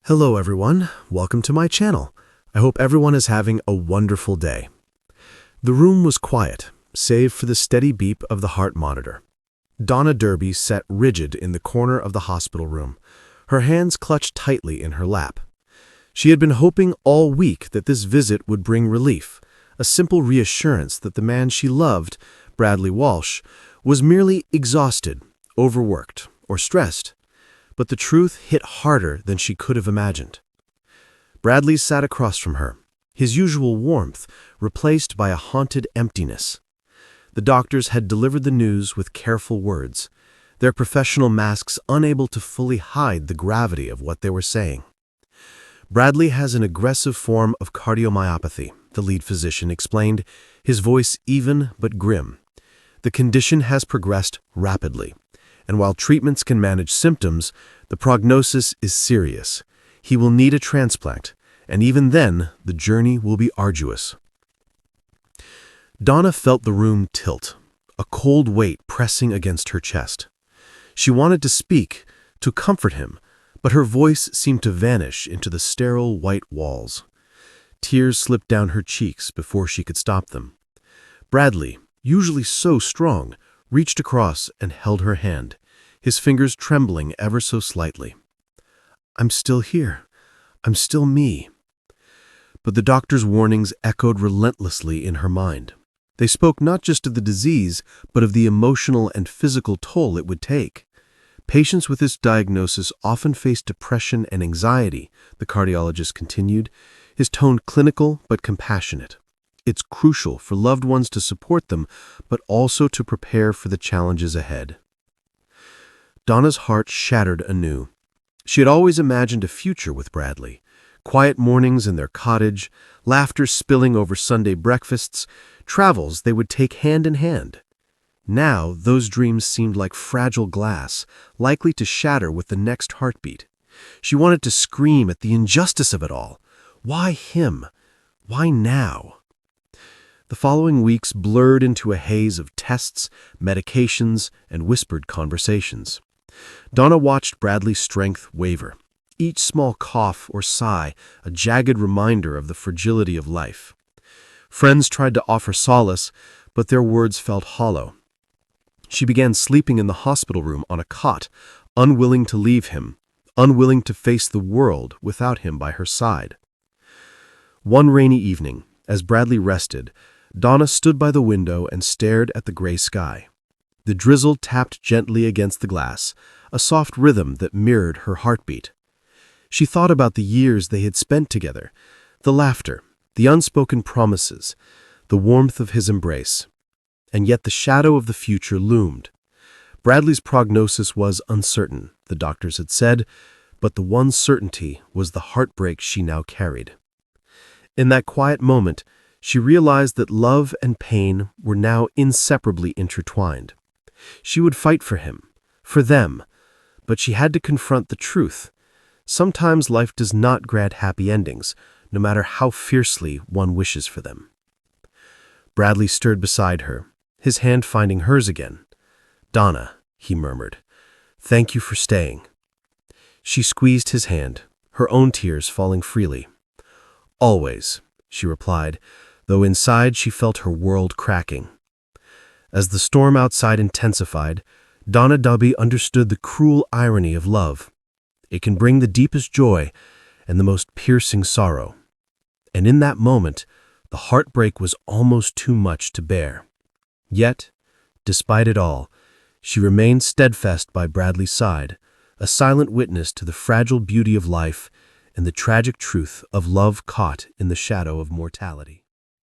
Hello everyone, welcome to my channel. I hope everyone is having a wonderful day. The room was quiet, save for the steady beep of the heart monitor. Donna Derby sat rigid in the corner of the hospital room, her hands clutched tightly in her lap. She had been hoping all week that this visit would bring relief, a simple reassurance that the man she loved, Bradley Walsh, was merely exhausted, overworked, or stressed. But the truth hit harder than she could have imagined. Bradley sat across from her, his usual warmth replaced by a haunted emptiness. The doctors had delivered the news with careful words, their professional masks unable to fully hide the gravity of what they were saying. Bradley has an aggressive form of cardiomyopathy, the lead physician explained, his voice even but grim. The condition has progressed rapidly. And while treatments can manage symptoms, the prognosis is serious. He will need a transplant, and even then, the journey will be arduous. Donna felt the room tilt, a cold weight pressing against her chest. She wanted to speak, to comfort him, but her voice seemed to vanish into the sterile white walls. Tears slipped down her cheeks before she could stop them. Bradley, usually so strong, reached across and held her hand, his fingers trembling ever so slightly. "I'm still here. I'm still me." But the doctor's warnings echoed relentlessly in her mind. They spoke not just of the disease, but of the emotional and physical toll it would take. Patients with this diagnosis often face depression and anxiety, the cardiologist continued, his tone clinical but compassionate. It's crucial for loved ones to support them, but also to prepare for the challenges ahead. Donna's heart shattered anew. She had always imagined a future with Bradley. Quiet mornings in their cottage, laughter spilling over Sunday breakfasts, travels they would take hand in hand. Now, those dreams seemed like fragile glass, likely to shatter with the next heartbeat. She wanted to scream at the injustice of it all. Why him? Why now? The following weeks blurred into a haze of tests, medications, and whispered conversations. Donna watched Bradley's strength waver, each small cough or sigh a jagged reminder of the fragility of life. Friends tried to offer solace, but their words felt hollow. She began sleeping in the hospital room on a cot, unwilling to leave him, unwilling to face the world without him by her side. One rainy evening, as Bradley rested, Donna stood by the window and stared at the gray sky. The drizzle tapped gently against the glass, a soft rhythm that mirrored her heartbeat. She thought about the years they had spent together, the laughter, the unspoken promises, the warmth of his embrace. And yet the shadow of the future loomed. Bradley's prognosis was uncertain, the doctors had said, but the one certainty was the heartbreak she now carried. In that quiet moment, she realized that love and pain were now inseparably intertwined. She would fight for him, for them, but she had to confront the truth. Sometimes life does not grant happy endings, no matter how fiercely one wishes for them. Bradley stirred beside her, his hand finding hers again. "Donna," he murmured, "thank you for staying." She squeezed his hand, her own tears falling freely. "Always," she replied, though inside she felt her world cracking. As the storm outside intensified, Donna Derby understood the cruel irony of love. It can bring the deepest joy and the most piercing sorrow. And in that moment, the heartbreak was almost too much to bear. Yet, despite it all, she remained steadfast by Bradley's side, a silent witness to the fragile beauty of life and the tragic truth of love caught in the shadow of mortality.